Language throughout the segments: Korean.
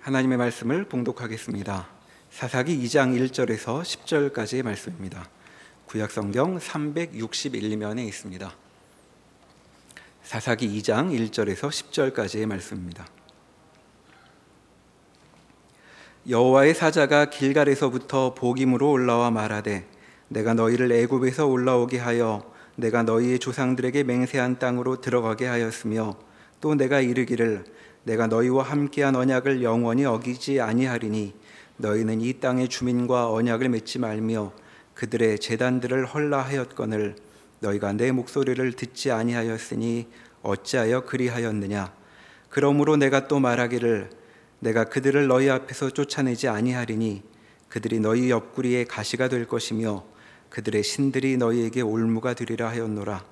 하나님의 말씀을 봉독하겠습니다. 사사기 2장 1절에서 10절까지의 말씀입니다. 구약성경 361면에 있습니다. 사사기 2장 1절에서 10절까지의 말씀입니다. 여호와의 사자가 길갈에서부터 보김으로 올라와 말하되 내가 너희를 애굽에서 올라오게 하여 내가 너희의 조상들에게 맹세한 땅으로 들어가게 하였으며 또 내가 이르기를 내가 너희와 함께한 언약을 영원히 어기지 아니하리니 너희는 이 땅의 주민과 언약을 맺지 말며 그들의 제단들을 헐라하였거늘 너희가 내 목소리를 듣지 아니하였으니 어찌하여 그리하였느냐. 그러므로 내가 또 말하기를 내가 그들을 너희 앞에서 쫓아내지 아니하리니 그들이 너희 옆구리에 가시가 될 것이며 그들의 신들이 너희에게 올무가 되리라 하였노라.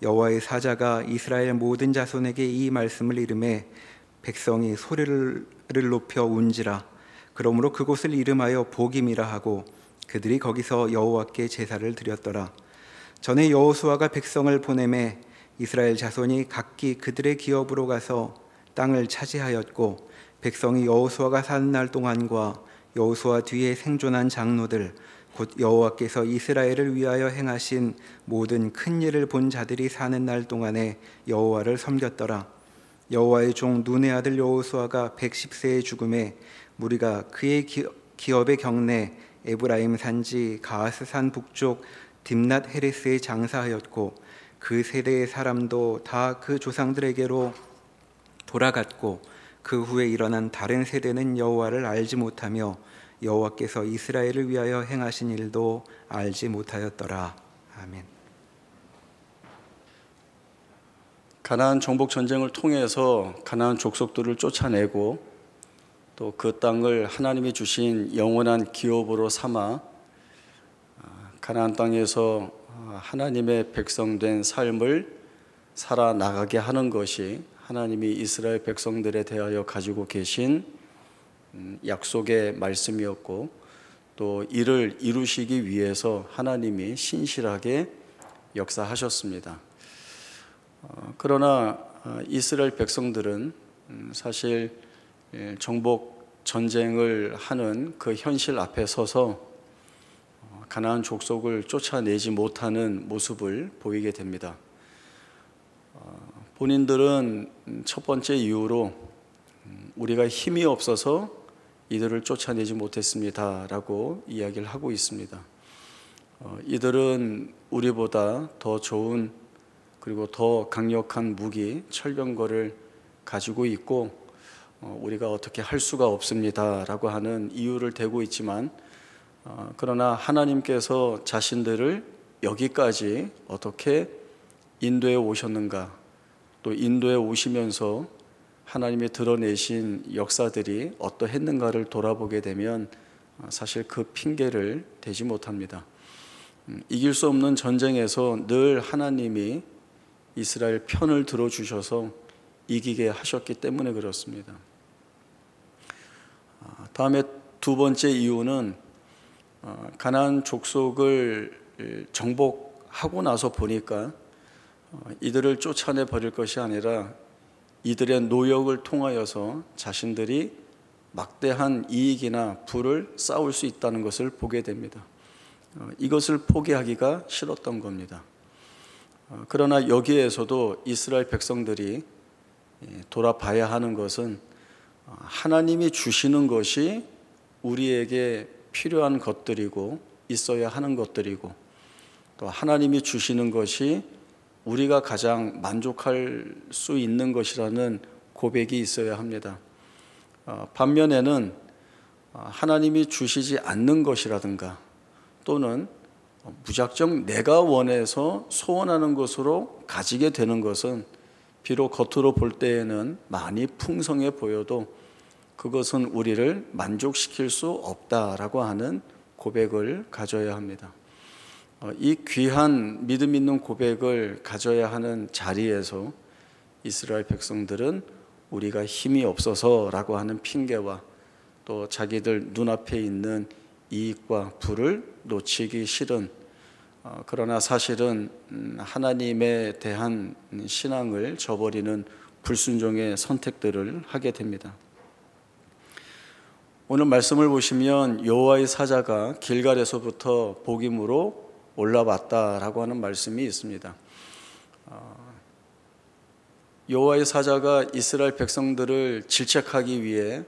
여호와의 사자가 이스라엘 모든 자손에게 이 말씀을 이르매 백성이 소리를 높여 운지라. 그러므로 그곳을 이름하여 보김이라 하고 그들이 거기서 여호와께 제사를 드렸더라. 전에 여호수아가 백성을 보내매 이스라엘 자손이 각기 그들의 기업으로 가서 땅을 차지하였고 백성이 여호수아가 사는 날 동안과 여호수아 뒤에 생존한 장로들 곧 여호와께서 이스라엘을 위하여 행하신 모든 큰 일을 본 자들이 사는 날 동안에 여호와를 섬겼더라. 여호와의 종 눈의 아들 여호수아가 110세의 죽음에 무리가 그의 기업의 경내 에브라임 산지 가하스산 북쪽 딥낫 헤레스에 장사하였고 그 세대의 사람도 다 그 조상들에게로 돌아갔고 그 후에 일어난 다른 세대는 여호와를 알지 못하며 여호와께서 이스라엘을 위하여 행하신 일도 알지 못하였더라. 아멘. 가나안 정복 전쟁을 통해서 가나안 족속들을 쫓아내고 또 그 땅을 하나님이 주신 영원한 기업으로 삼아 가나안 땅에서 하나님의 백성된 삶을 살아나가게 하는 것이 하나님이 이스라엘 백성들에 대하여 가지고 계신 약속의 말씀이었고 또 이를 이루시기 위해서 하나님이 신실하게 역사하셨습니다. 그러나 이스라엘 백성들은 사실 정복 전쟁을 하는 그 현실 앞에 서서 가나안 족속을 쫓아내지 못하는 모습을 보이게 됩니다. 본인들은 첫 번째 이유로 우리가 힘이 없어서 이들을 쫓아내지 못했습니다 라고 이야기를 하고 있습니다. 이들은 우리보다 더 좋은 그리고 더 강력한 무기, 철병거를 가지고 있고 우리가 어떻게 할 수가 없습니다 라고 하는 이유를 대고 있지만 그러나 하나님께서 자신들을 여기까지 어떻게 인도해 오셨는가, 또 인도해 오시면서 하나님이 드러내신 역사들이 어떠했는가를 돌아보게 되면 사실 그 핑계를 대지 못합니다. 이길 수 없는 전쟁에서 늘 하나님이 이스라엘 편을 들어주셔서 이기게 하셨기 때문에 그렇습니다. 다음에 두 번째 이유는 가나안 족속을 정복하고 나서 보니까 이들을 쫓아내 버릴 것이 아니라 이들의 노역을 통하여서 자신들이 막대한 이익이나 부를 쌓을 수 있다는 것을 보게 됩니다. 이것을 포기하기가 싫었던 겁니다. 그러나 여기에서도 이스라엘 백성들이 돌아봐야 하는 것은 하나님이 주시는 것이 우리에게 필요한 것들이고 있어야 하는 것들이고 또 하나님이 주시는 것이 우리가 가장 만족할 수 있는 것이라는 고백이 있어야 합니다. 반면에는 하나님이 주시지 않는 것이라든가 또는 무작정 내가 원해서 소원하는 것으로 가지게 되는 것은 비록 겉으로 볼 때에는 많이 풍성해 보여도 그것은 우리를 만족시킬 수 없다라고 하는 고백을 가져야 합니다. 이 귀한 믿음 있는 고백을 가져야 하는 자리에서 이스라엘 백성들은 우리가 힘이 없어서라고 하는 핑계와 또 자기들 눈앞에 있는 이익과 부를 놓치기 싫은 그러나 사실은 하나님에 대한 신앙을 저버리는 불순종의 선택들을 하게 됩니다. 오늘 말씀을 보시면 여호와의 사자가 길갈에서부터 복임으로 올라왔다라고 하는 말씀이 있습니다. 여호와의 사자가 이스라엘 백성들을 질책하기 위해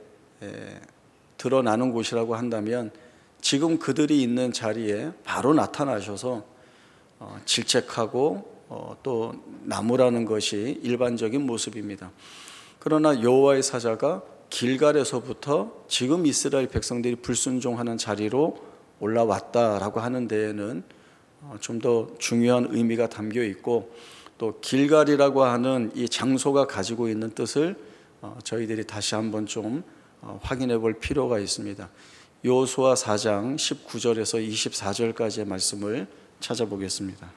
드러나는 곳이라고 한다면 지금 그들이 있는 자리에 바로 나타나셔서 질책하고 또 나무라는 것이 일반적인 모습입니다. 그러나 여호와의 사자가 길갈에서부터 지금 이스라엘 백성들이 불순종하는 자리로 올라왔다라고 하는 데에는 좀 더 중요한 의미가 담겨 있고, 또 길갈이라고 하는 이 장소가 가지고 있는 뜻을 저희들이 다시 한번 좀 확인해 볼 필요가 있습니다. 여호수아 4장 19절에서 24절까지의 말씀을 찾아보겠습니다.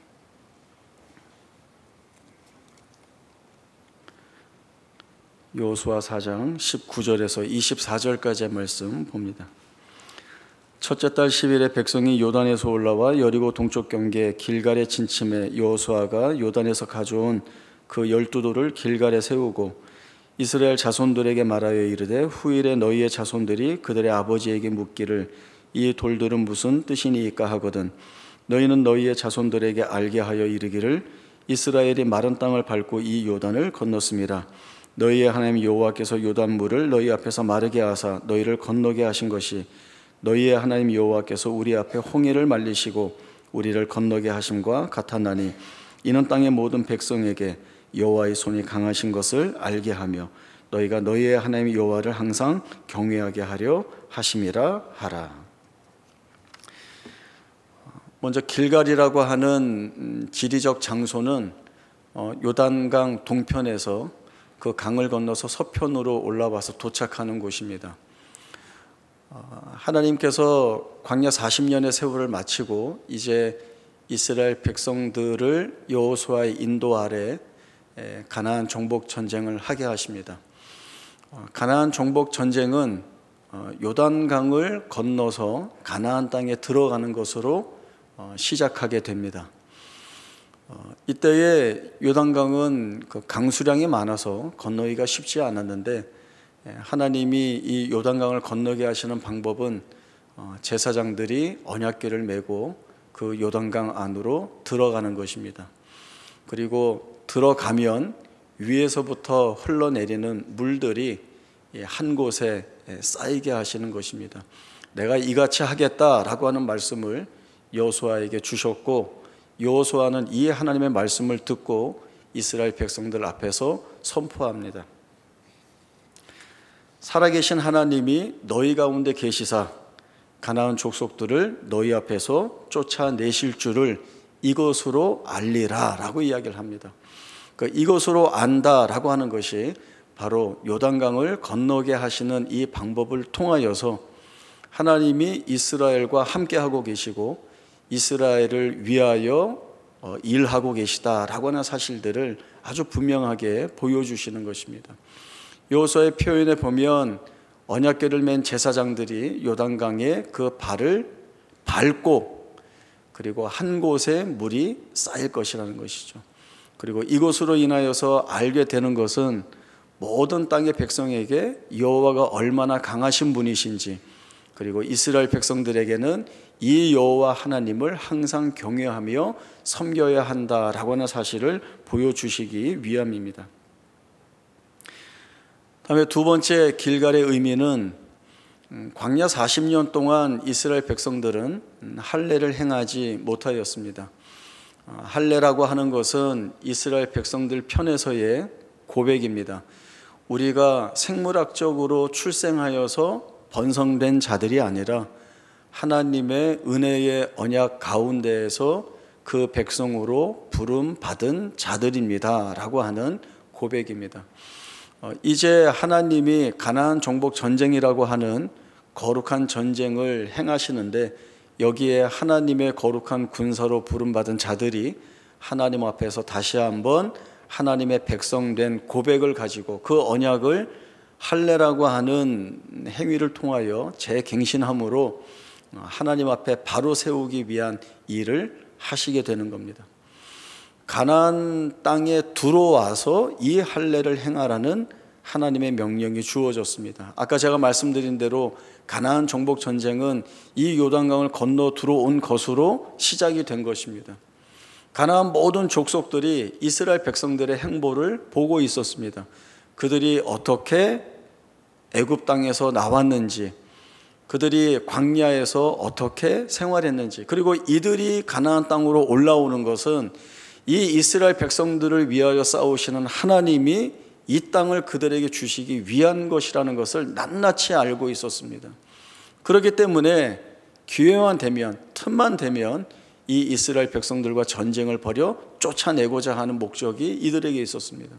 여호수아 4장 19절에서 24절까지의 말씀 봅니다. 첫째 달 10일에 백성이 요단에서 올라와 여리고 동쪽 경계 길갈에 진침해 여호수아가 요단에서 가져온 그 12돌을 길갈에 세우고 이스라엘 자손들에게 말하여 이르되 후일에 너희의 자손들이 그들의 아버지에게 묻기를 이 돌들은 무슨 뜻이니이까 하거든 너희는 너희의 자손들에게 알게 하여 이르기를 이스라엘이 마른 땅을 밟고 이 요단을 건넜음이라. 너희의 하나님 여호와께서 요단물을 너희 앞에서 마르게 하사 너희를 건너게 하신 것이 너희의 하나님 여호와께서 우리 앞에 홍해를 말리시고 우리를 건너게 하심과 같았나니 이는 땅의 모든 백성에게 여호와의 손이 강하신 것을 알게 하며 너희가 너희의 하나님 여호와를 항상 경외하게 하려 하심이라 하라. 먼저 길갈이라고 하는 지리적 장소는 요단강 동편에서 그 강을 건너서 서편으로 올라와서 도착하는 곳입니다. 하나님께서 광야 40년의 세월을 마치고 이제 이스라엘 백성들을 여호수아의 인도 아래 가나안 정복 전쟁을 하게 하십니다. 가나안 정복 전쟁은 요단강을 건너서 가나안 땅에 들어가는 것으로 시작하게 됩니다. 이때에 요단강은 그 강수량이 많아서 건너기가 쉽지 않았는데 하나님이 이 요단강을 건너게 하시는 방법은 제사장들이 언약궤를 메고 그 요단강 안으로 들어가는 것입니다. 그리고 들어가면 위에서부터 흘러내리는 물들이 한 곳에 쌓이게 하시는 것입니다. 내가 이같이 하겠다라고 하는 말씀을 여호수아에게 주셨고 여호수아는 이 하나님의 말씀을 듣고 이스라엘 백성들 앞에서 선포합니다. 살아계신 하나님이 너희 가운데 계시사 가나안 족속들을 너희 앞에서 쫓아내실 줄을 이것으로 알리라 라고 이야기를 합니다. 이것으로 안다라고 하는 것이 바로 요단강을 건너게 하시는 이 방법을 통하여서 하나님이 이스라엘과 함께하고 계시고 이스라엘을 위하여 일하고 계시다라고 하는 사실들을 아주 분명하게 보여주시는 것입니다. 여호수아의 표현에 보면 언약궤를 맨 제사장들이 요단강에 그 발을 밟고 그리고 한 곳에 물이 쌓일 것이라는 것이죠. 그리고 이것으로 인하여서 알게 되는 것은 모든 땅의 백성에게 여호와가 얼마나 강하신 분이신지, 그리고 이스라엘 백성들에게는 이 여호와 하나님을 항상 경외하며 섬겨야 한다라고 하는 사실을 보여주시기 위함입니다. 다음에 두 번째 길갈의 의미는 광야 40년 동안 이스라엘 백성들은 할례를 행하지 못하였습니다. 할례라고 하는 것은 이스라엘 백성들 편에서의 고백입니다. 우리가 생물학적으로 출생하여서 번성된 자들이 아니라 하나님의 은혜의 언약 가운데에서 그 백성으로 부름 받은 자들입니다 라고 하는 고백입니다. 이제 하나님이 가나안 정복 전쟁이라고 하는 거룩한 전쟁을 행하시는데 여기에 하나님의 거룩한 군사로 부름받은 자들이 하나님 앞에서 다시 한번 하나님의 백성된 고백을 가지고 그 언약을 할례라고 하는 행위를 통하여 재갱신함으로 하나님 앞에 바로 세우기 위한 일을 하시게 되는 겁니다. 가나안 땅에 들어와서 이 할례를 행하라는 하나님의 명령이 주어졌습니다. 아까 제가 말씀드린 대로 가나안 정복 전쟁은 이 요단강을 건너 들어온 것으로 시작이 된 것입니다. 가나안 모든 족속들이 이스라엘 백성들의 행보를 보고 있었습니다. 그들이 어떻게 애굽 땅에서 나왔는지, 그들이 광야에서 어떻게 생활했는지, 그리고 이들이 가나안 땅으로 올라오는 것은 이 이스라엘 백성들을 위하여 싸우시는 하나님이 이 땅을 그들에게 주시기 위한 것이라는 것을 낱낱이 알고 있었습니다. 그렇기 때문에 기회만 되면, 틈만 되면 이 이스라엘 백성들과 전쟁을 벌여 쫓아내고자 하는 목적이 이들에게 있었습니다.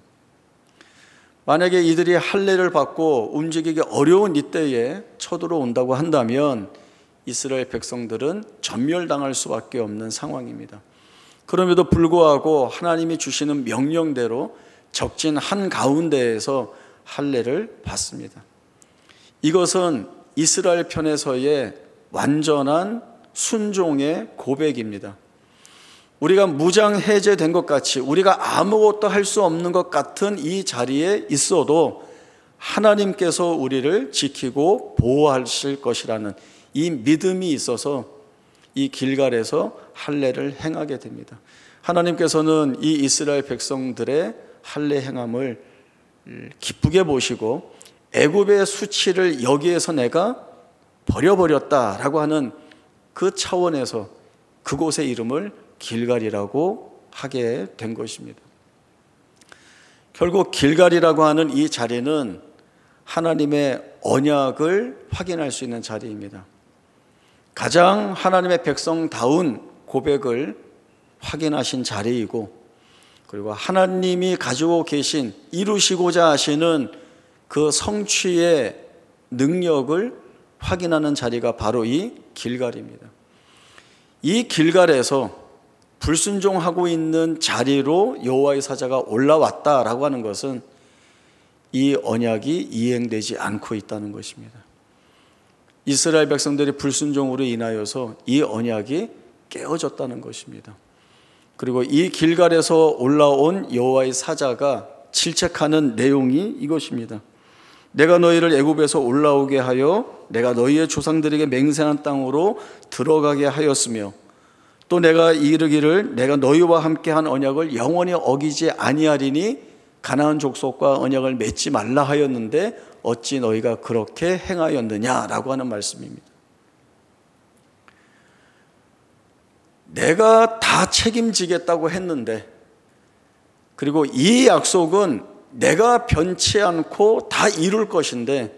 만약에 이들이 할례를 받고 움직이기 어려운 이때에 쳐들어온다고 한다면 이스라엘 백성들은 전멸당할 수밖에 없는 상황입니다. 그럼에도 불구하고 하나님이 주시는 명령대로 적진 한가운데에서 할례를 받습니다. 이것은 이스라엘 편에서의 완전한 순종의 고백입니다. 우리가 무장 해제된 것 같이, 우리가 아무것도 할 수 없는 것 같은 이 자리에 있어도 하나님께서 우리를 지키고 보호하실 것이라는 이 믿음이 있어서 이 길갈에서 할례를 행하게 됩니다. 하나님께서는 이 이스라엘 백성들의 할례 행함을 기쁘게 보시고 애굽의 수치를 여기에서 내가 버려버렸다라고 하는 그 차원에서 그곳의 이름을 길갈이라고 하게 된 것입니다. 결국 길갈이라고 하는 이 자리는 하나님의 언약을 확인할 수 있는 자리입니다. 가장 하나님의 백성다운 고백을 확인하신 자리이고, 그리고 하나님이 가지고 계신, 이루시고자 하시는 그 성취의 능력을 확인하는 자리가 바로 이 길갈입니다. 이 길갈에서 불순종하고 있는 자리로 여호와의 사자가 올라왔다라고 하는 것은 이 언약이 이행되지 않고 있다는 것입니다. 이스라엘 백성들이 불순종으로 인하여서 이 언약이 깨어졌다는 것입니다. 그리고 이 길갈에서 올라온 여호와의 사자가 질책하는 내용이 이것입니다. 내가 너희를 애굽에서 올라오게 하여 내가 너희의 조상들에게 맹세한 땅으로 들어가게 하였으며, 또 내가 이르기를 내가 너희와 함께한 언약을 영원히 어기지 아니하리니 가나안 족속과 언약을 맺지 말라 하였는데 어찌 너희가 그렇게 행하였느냐라고 하는 말씀입니다. 내가 다 책임지겠다고 했는데, 그리고 이 약속은 내가 변치 않고 다 이룰 것인데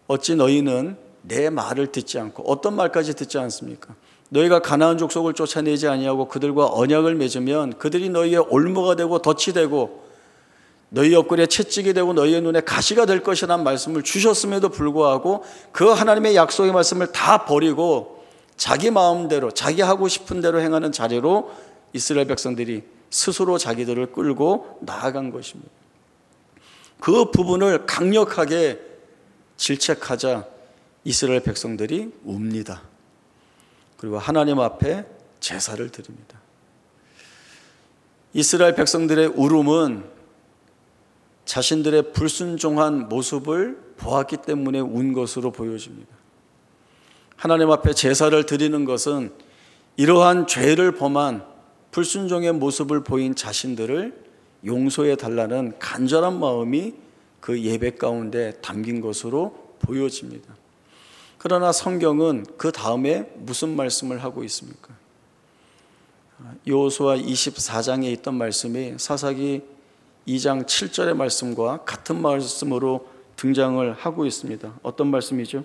어찌 너희는 내 말을 듣지 않고, 어떤 말까지 듣지 않습니까? 너희가 가나안 족속을 쫓아내지 아니하고 그들과 언약을 맺으면 그들이 너희의 올무가 되고 덫이 되고 너희 옆구리에 채찍이 되고 너희의 눈에 가시가 될 것이라는 말씀을 주셨음에도 불구하고 그 하나님의 약속의 말씀을 다 버리고 자기 마음대로, 자기 하고 싶은 대로 행하는 자리로 이스라엘 백성들이 스스로 자기들을 끌고 나아간 것입니다. 그 부분을 강력하게 질책하자 이스라엘 백성들이 웁니다. 그리고 하나님 앞에 제사를 드립니다. 이스라엘 백성들의 울음은 자신들의 불순종한 모습을 보았기 때문에 운 것으로 보여집니다. 하나님 앞에 제사를 드리는 것은 이러한 죄를 범한 불순종의 모습을 보인 자신들을 용서해 달라는 간절한 마음이 그 예배 가운데 담긴 것으로 보여집니다. 그러나 성경은 그 다음에 무슨 말씀을 하고 있습니까? 여호수아 24장에 있던 말씀이 사사기 2장 7절의 말씀과 같은 말씀으로 등장을 하고 있습니다. 어떤 말씀이죠?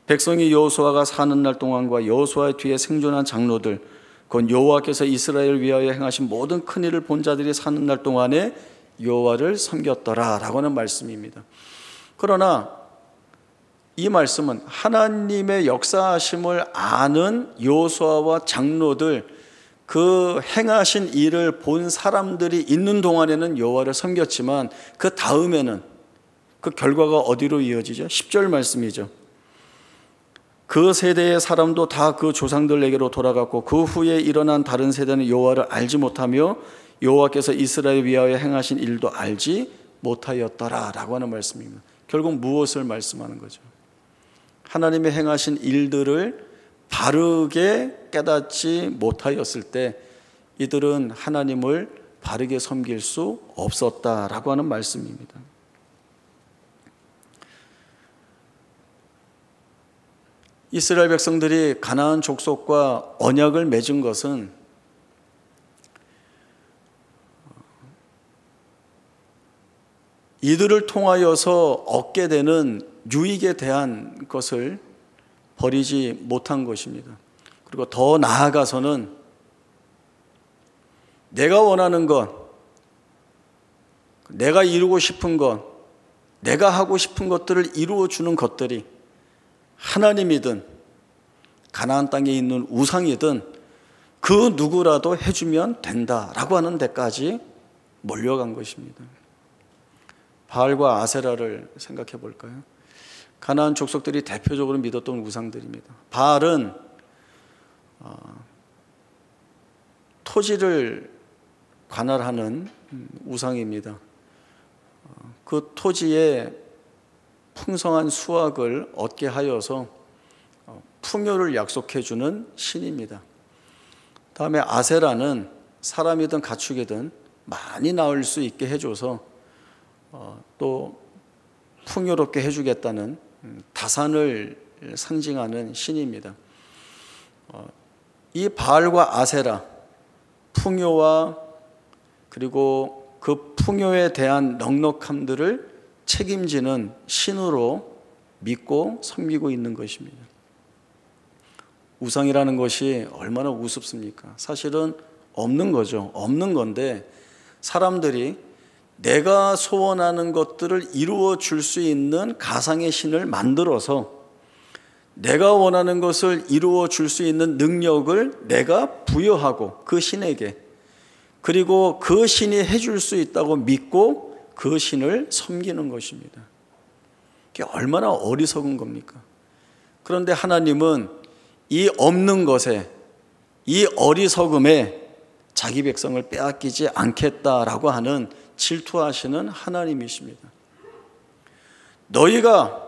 백성이 여호수아가 사는 날 동안과 여호수아의 뒤에 생존한 장로들, 곧 여호와께서 이스라엘을 위하여 행하신 모든 큰 일을 본 자들이 사는 날 동안에 여호와를 섬겼더라 라고 하는 말씀입니다. 그러나 이 말씀은 하나님의 역사하심을 아는 여호수아와 장로들, 그 행하신 일을 본 사람들이 있는 동안에는 여호와를 섬겼지만 그 다음에는 그 결과가 어디로 이어지죠? 10절 말씀이죠. 그 세대의 사람도 다 그 조상들에게로 돌아갔고 그 후에 일어난 다른 세대는 여호와를 알지 못하며 여호와께서 이스라엘 위하여 행하신 일도 알지 못하였더라라고 하는 말씀입니다. 결국 무엇을 말씀하는 거죠? 하나님의 행하신 일들을 바르게 깨닫지 못하였을 때 이들은 하나님을 바르게 섬길 수 없었다라고 하는 말씀입니다. 이스라엘 백성들이 가나안 족속과 언약을 맺은 것은 이들을 통하여서 얻게 되는 유익에 대한 것을 버리지 못한 것입니다. 그리고 더 나아가서는 내가 원하는 것, 내가 이루고 싶은 것, 내가 하고 싶은 것들을 이루어 주는 것들이 하나님이든 가나안 땅에 있는 우상이든 그 누구라도 해주면 된다라고 하는 데까지 몰려간 것입니다. 바알과 아세라를 생각해 볼까요? 가나안 족속들이 대표적으로 믿었던 우상들입니다. 바알은 토지를 관할하는 우상입니다. 그 토지에 풍성한 수확을 얻게 하여서 풍요를 약속해 주는 신입니다. 다음에 아세라는 사람이든 가축이든 많이 낳을 수 있게 해줘서 또 풍요롭게 해주겠다는 다산을 상징하는 신입니다. 이 바알과 아세라, 풍요와 그리고 그 풍요에 대한 넉넉함들을 책임지는 신으로 믿고 섬기고 있는 것입니다. 우상이라는 것이 얼마나 우습습니까? 사실은 없는 거죠. 없는 건데 사람들이 내가 소원하는 것들을 이루어 줄 수 있는 가상의 신을 만들어서 내가 원하는 것을 이루어 줄 수 있는 능력을 내가 부여하고 그 신에게, 그리고 그 신이 해줄 수 있다고 믿고 그 신을 섬기는 것입니다. 그게 얼마나 어리석은 겁니까? 그런데 하나님은 이 없는 것에, 이 어리석음에 자기 백성을 빼앗기지 않겠다라고 하는 질투하시는 하나님이십니다. 너희가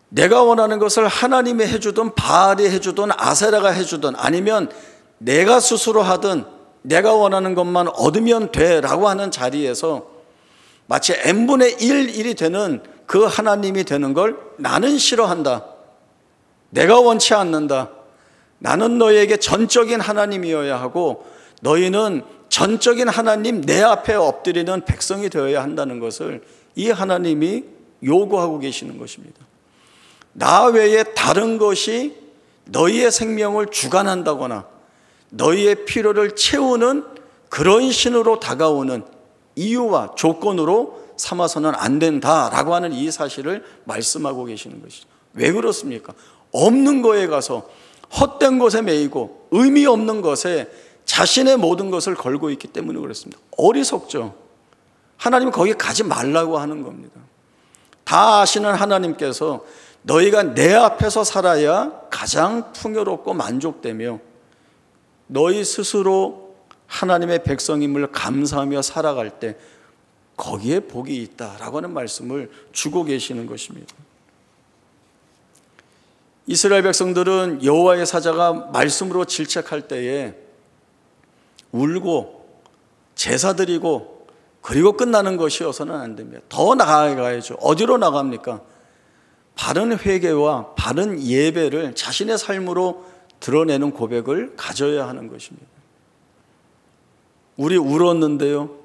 내가 원하는 것을 하나님이 해주든 바알이 해주든 아세라가 해주든 아니면 내가 스스로 하든 내가 원하는 것만 얻으면 돼라고 하는 자리에서 마치 n분의 1이 되는 그 하나님이 되는 걸 나는 싫어한다, 내가 원치 않는다, 나는 너희에게 전적인 하나님이어야 하고 너희는 전적인 하나님 내 앞에 엎드리는 백성이 되어야 한다는 것을 이 하나님이 요구하고 계시는 것입니다. 나 외에 다른 것이 너희의 생명을 주관한다거나 너희의 필요를 채우는 그런 신으로 다가오는 이유와 조건으로 삼아서는 안 된다라고 하는 이 사실을 말씀하고 계시는 것이죠. 왜 그렇습니까? 없는 거에 가서 헛된 것에 매이고 의미 없는 것에 자신의 모든 것을 걸고 있기 때문에 그렇습니다. 어리석죠. 하나님은 거기 가지 말라고 하는 겁니다. 다 아시는 하나님께서 너희가 내 앞에서 살아야 가장 풍요롭고 만족되며 너희 스스로 하나님의 백성임을 감사하며 살아갈 때 거기에 복이 있다라고 하는 말씀을 주고 계시는 것입니다. 이스라엘 백성들은 여호와의 사자가 말씀으로 질책할 때에 울고 제사 드리고 그리고 끝나는 것이어서는 안 됩니다. 더 나아가야죠. 어디로 나갑니까? 바른 회개와 바른 예배를 자신의 삶으로 드러내는 고백을 가져야 하는 것입니다. 우리 울었는데요,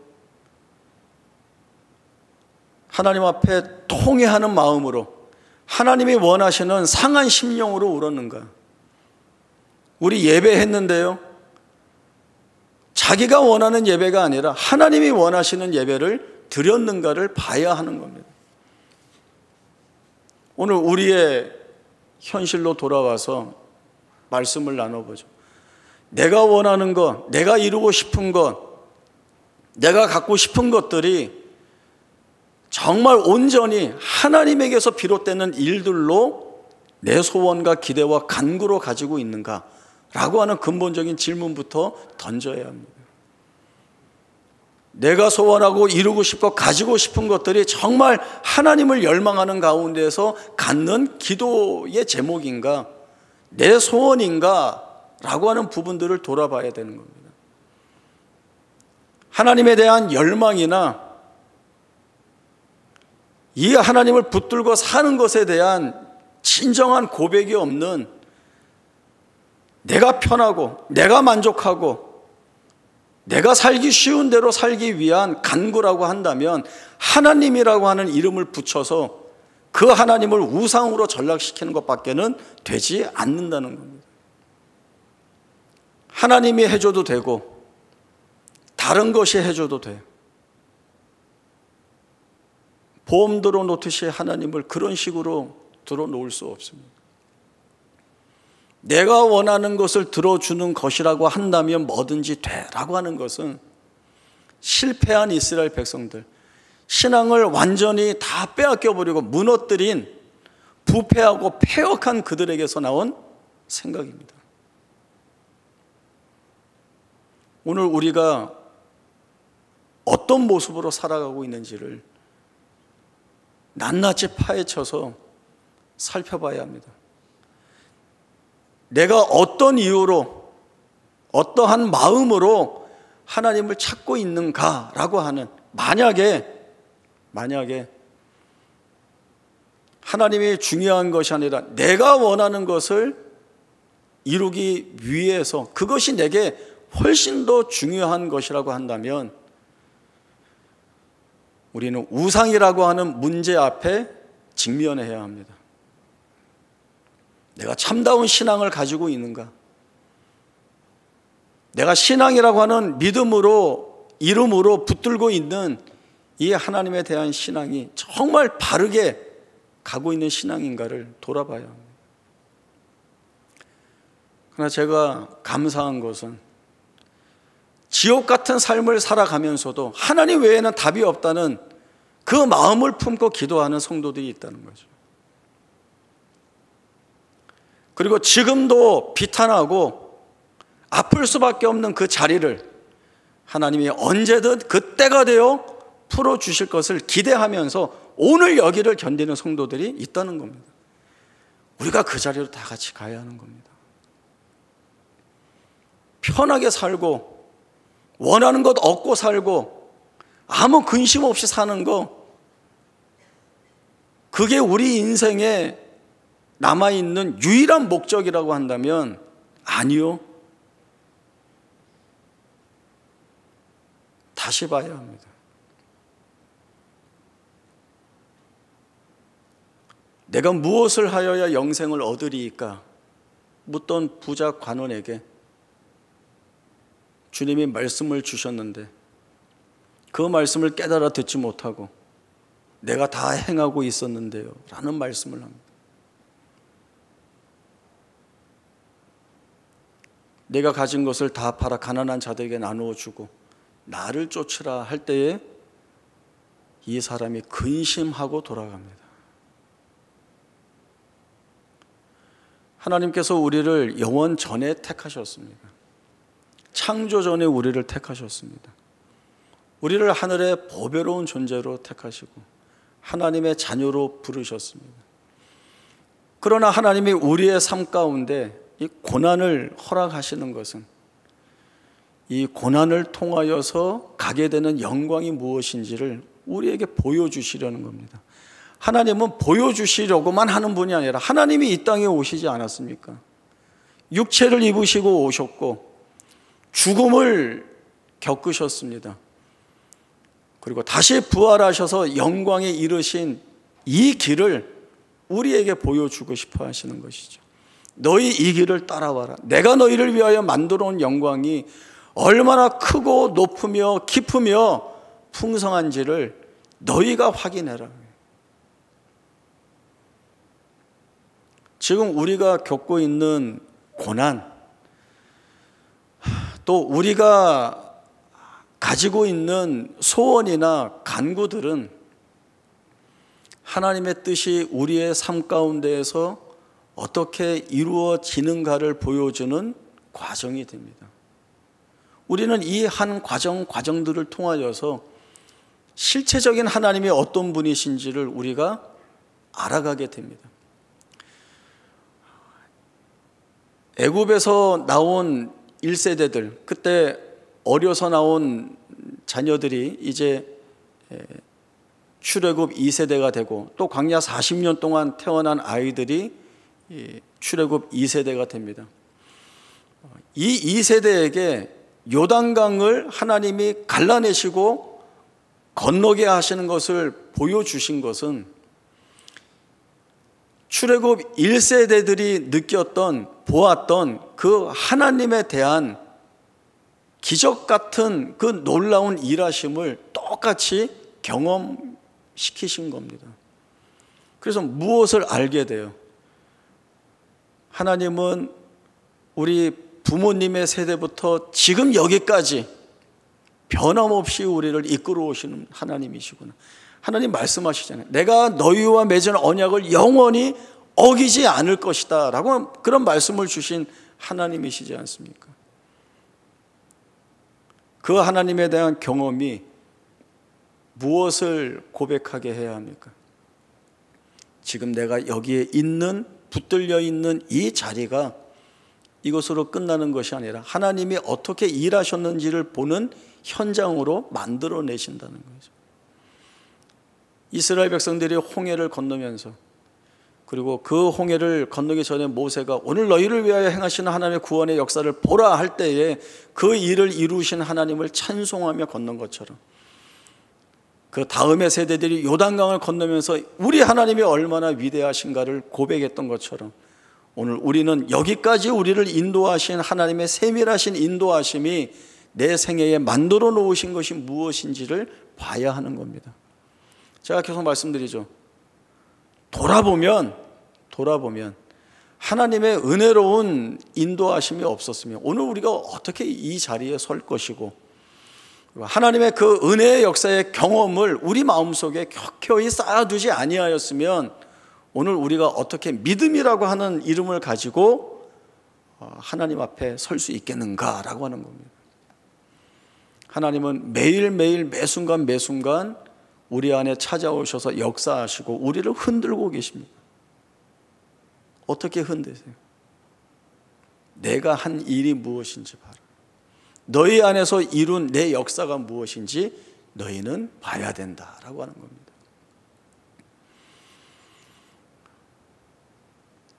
하나님 앞에 통회하는 마음으로 하나님이 원하시는 상한 심령으로 울었는가? 우리 예배했는데요, 자기가 원하는 예배가 아니라 하나님이 원하시는 예배를 드렸는가를 봐야 하는 겁니다. 오늘 우리의 현실로 돌아와서 말씀을 나눠보죠. 내가 원하는 것, 내가 이루고 싶은 것, 내가 갖고 싶은 것들이 정말 온전히 하나님에게서 비롯되는 일들로 내 소원과 기대와 간구로 가지고 있는가? 라고 하는 근본적인 질문부터 던져야 합니다. 내가 소원하고 이루고 싶고 가지고 싶은 것들이 정말 하나님을 열망하는 가운데서 갖는 기도의 제목인가, 내 소원인가 라고 하는 부분들을 돌아봐야 되는 겁니다. 하나님에 대한 열망이나 이 하나님을 붙들고 사는 것에 대한 진정한 고백이 없는, 내가 편하고 내가 만족하고 내가 살기 쉬운 대로 살기 위한 간구라고 한다면 하나님이라고 하는 이름을 붙여서 그 하나님을 우상으로 전락시키는 것밖에는 되지 않는다는 겁니다. 하나님이 해줘도 되고 다른 것이 해줘도 돼요. 보험 들어놓듯이 하나님을 그런 식으로 들어놓을 수 없습니다. 내가 원하는 것을 들어주는 것이라고 한다면 뭐든지 되라고 하는 것은 실패한 이스라엘 백성들, 신앙을 완전히 다 빼앗겨버리고 무너뜨린 부패하고 패역한 그들에게서 나온 생각입니다. 오늘 우리가 어떤 모습으로 살아가고 있는지를 낱낱이 파헤쳐서 살펴봐야 합니다. 내가 어떤 이유로, 어떠한 마음으로 하나님을 찾고 있는가라고 하는, 만약에 하나님이 중요한 것이 아니라 내가 원하는 것을 이루기 위해서 그것이 내게 훨씬 더 중요한 것이라고 한다면 우리는 우상이라고 하는 문제 앞에 직면해야 합니다. 내가 참다운 신앙을 가지고 있는가? 내가 신앙이라고 하는 믿음으로, 이름으로 붙들고 있는 이 하나님에 대한 신앙이 정말 바르게 가고 있는 신앙인가를 돌아봐야 합니다. 그러나 제가 감사한 것은 지옥 같은 삶을 살아가면서도 하나님 외에는 답이 없다는 그 마음을 품고 기도하는 성도들이 있다는 거죠. 그리고 지금도 비탄하고 아플 수밖에 없는 그 자리를 하나님이 언제든 그때가 되어 풀어주실 것을 기대하면서 오늘 여기를 견디는 성도들이 있다는 겁니다. 우리가 그 자리로 다 같이 가야 하는 겁니다. 편하게 살고 원하는 것 얻고 살고 아무 근심 없이 사는 거, 그게 우리 인생에 남아있는 유일한 목적이라고 한다면 아니요. 다시 봐야 합니다. 내가 무엇을 하여야 영생을 얻으리이까 묻던 부자 관원에게 주님이 말씀을 주셨는데 그 말씀을 깨달아 듣지 못하고 내가 다 행하고 있었는데요 라는 말씀을 합니다. 내가 가진 것을 다 팔아 가난한 자들에게 나누어 주고 나를 쫓으라 할 때에 이 사람이 근심하고 돌아갑니다. 하나님께서 우리를 영원 전에 택하셨습니다. 창조 전에 우리를 택하셨습니다. 우리를 하늘의 보배로운 존재로 택하시고 하나님의 자녀로 부르셨습니다. 그러나 하나님이 우리의 삶 가운데 이 고난을 허락하시는 것은 이 고난을 통하여서 가게 되는 영광이 무엇인지를 우리에게 보여주시려는 겁니다. 하나님은 보여주시려고만 하는 분이 아니라 하나님이 이 땅에 오시지 않았습니까? 육체를 입으시고 오셨고 죽음을 겪으셨습니다. 그리고 다시 부활하셔서 영광에 이르신 이 길을 우리에게 보여주고 싶어 하시는 것이죠. 너희 이 길을 따라와라. 내가 너희를 위하여 만들어 온 영광이 얼마나 크고 높으며 깊으며 풍성한지를 너희가 확인해라. 지금 우리가 겪고 있는 고난, 또 우리가 가지고 있는 소원이나 간구들은 하나님의 뜻이 우리의 삶 가운데에서 어떻게 이루어지는가를 보여주는 과정이 됩니다. 우리는 이 한 과정들을 통하여서 실체적인 하나님이 어떤 분이신지를 우리가 알아가게 됩니다. 애굽에서 나온 1세대들, 그때 어려서 나온 자녀들이 이제 출애굽 2세대가 되고, 또 광야 40년 동안 태어난 아이들이 출애굽 2세대가 됩니다. 이 2세대에게 요단강을 하나님이 갈라내시고 건너게 하시는 것을 보여주신 것은 출애굽 1세대들이 느꼈던, 보았던 그 하나님에 대한 기적 같은 그 놀라운 일하심을 똑같이 경험시키신 겁니다. 그래서 무엇을 알게 돼요? 하나님은 우리 부모님의 세대부터 지금 여기까지 변함없이 우리를 이끌어 오시는 하나님이시구나. 하나님 말씀하시잖아요. 내가 너희와 맺은 언약을 영원히 어기지 않을 것이다 라고 그런 말씀을 주신 하나님이시지 않습니까? 그 하나님에 대한 경험이 무엇을 고백하게 해야 합니까? 지금 내가 여기에 있는, 붙들려 있는 이 자리가 이것으로 끝나는 것이 아니라 하나님이 어떻게 일하셨는지를 보는 현장으로 만들어내신다는 거죠. 이스라엘 백성들이 홍해를 건너면서, 그리고 그 홍해를 건너기 전에 모세가 오늘 너희를 위하여 행하시는 하나님의 구원의 역사를 보라 할 때에 그 일을 이루신 하나님을 찬송하며 건넌 것처럼, 그 다음의 세대들이 요단강을 건너면서 우리 하나님이 얼마나 위대하신가를 고백했던 것처럼, 오늘 우리는 여기까지 우리를 인도하신 하나님의 세밀하신 인도하심이 내 생애에 만들어 놓으신 것이 무엇인지를 봐야 하는 겁니다. 제가 계속 말씀드리죠. 돌아보면 하나님의 은혜로운 인도하심이 없었으면 오늘 우리가 어떻게 이 자리에 설 것이고, 하나님의 그 은혜의 역사의 경험을 우리 마음속에 켜켜이 쌓아두지 아니하였으면 오늘 우리가 어떻게 믿음이라고 하는 이름을 가지고 하나님 앞에 설 수 있겠는가라고 하는 겁니다. 하나님은 매일매일 매순간 우리 안에 찾아오셔서 역사하시고 우리를 흔들고 계십니다. 어떻게 흔드세요? 내가 한 일이 무엇인지 봐라. 너희 안에서 이룬 내 역사가 무엇인지 너희는 봐야 된다라고 하는 겁니다.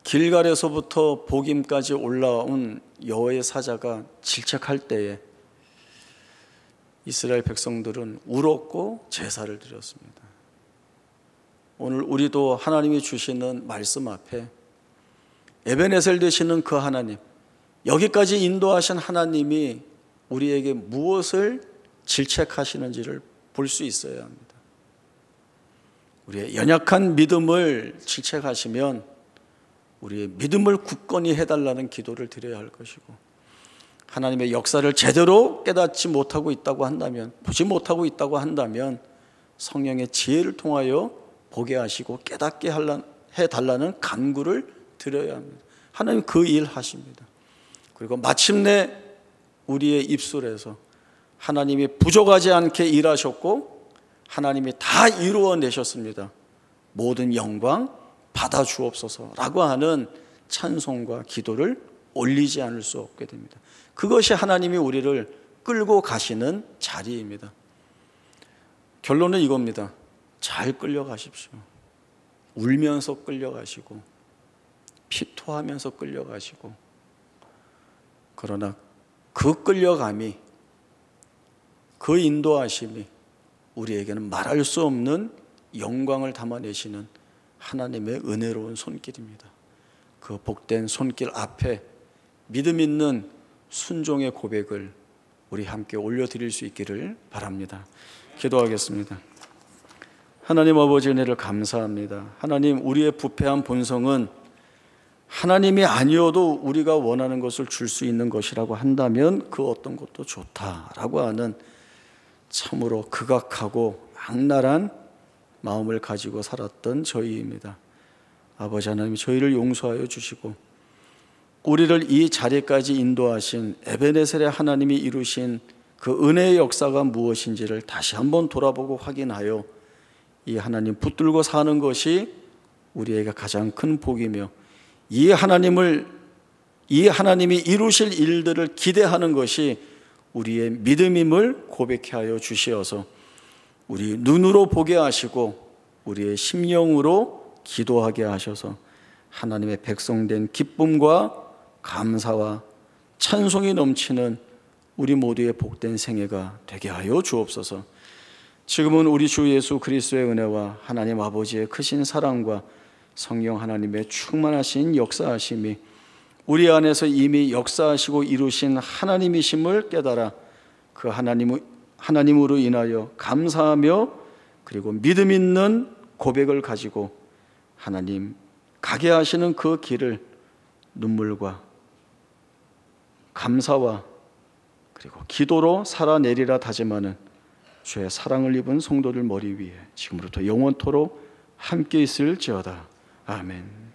길갈에서부터 보김까지 올라온 여호와의 사자가 질책할 때에 이스라엘 백성들은 울었고 제사를 드렸습니다. 오늘 우리도 하나님이 주시는 말씀 앞에 에베네셀 되시는 그 하나님, 여기까지 인도하신 하나님이 우리에게 무엇을 질책하시는지를 볼 수 있어야 합니다. 우리의 연약한 믿음을 질책하시면 우리의 믿음을 굳건히 해달라는 기도를 드려야 할 것이고, 하나님의 역사를 제대로 깨닫지 못하고 있다고 한다면, 보지 못하고 있다고 한다면 성령의 지혜를 통하여 보게 하시고 깨닫게 해달라는 간구를 드려야 합니다. 하나님 그 일 하십니다. 그리고 마침내 우리의 입술에서 하나님이 부족하지 않게 일하셨고 하나님이 다 이루어내셨습니다. 모든 영광 받아 주옵소서라고 하는 찬송과 기도를 올리지 않을 수 없게 됩니다. 그것이 하나님이 우리를 끌고 가시는 자리입니다. 결론은 이겁니다. 잘 끌려가십시오. 울면서 끌려가시고 피토하면서 끌려가시고, 그러나 그 끌려감이, 그 인도하심이 우리에게는 말할 수 없는 영광을 담아내시는 하나님의 은혜로운 손길입니다. 그 복된 손길 앞에 믿음 있는 순종의 고백을 우리 함께 올려드릴 수 있기를 바랍니다. 기도하겠습니다. 하나님 아버지 은혜를 감사합니다. 하나님, 우리의 부패한 본성은 하나님이 아니어도 우리가 원하는 것을 줄 수 있는 것이라고 한다면 그 어떤 것도 좋다라고 하는 참으로 극악하고 악랄한 마음을 가지고 살았던 저희입니다. 아버지 하나님, 저희를 용서하여 주시고 우리를 이 자리까지 인도하신 에베네셀의 하나님이 이루신 그 은혜의 역사가 무엇인지를 다시 한번 돌아보고 확인하여 이 하나님 붙들고 사는 것이 우리에게 가장 큰 복이며, 이 하나님이 이루실 일들을 기대하는 것이 우리의 믿음임을 고백해 하여 주시어서 우리 눈으로 보게 하시고 우리의 심령으로 기도하게 하셔서 하나님의 백성된 기쁨과 감사와 찬송이 넘치는 우리 모두의 복된 생애가 되게 하여 주옵소서. 지금은 우리 주 예수 그리스도의 은혜와 하나님 아버지의 크신 사랑과 성령 하나님의 충만하신 역사하심이 우리 안에서 이미 역사하시고 이루신 하나님이심을 깨달아 그 하나님으로 인하여 감사하며 그리고 믿음 있는 고백을 가지고 하나님 가게 하시는 그 길을 눈물과 감사와 그리고 기도로 살아내리라 다짐하는 주의 사랑을 입은 성도들 머리 위에 지금부터 영원토록 함께 있을지어다. 아멘.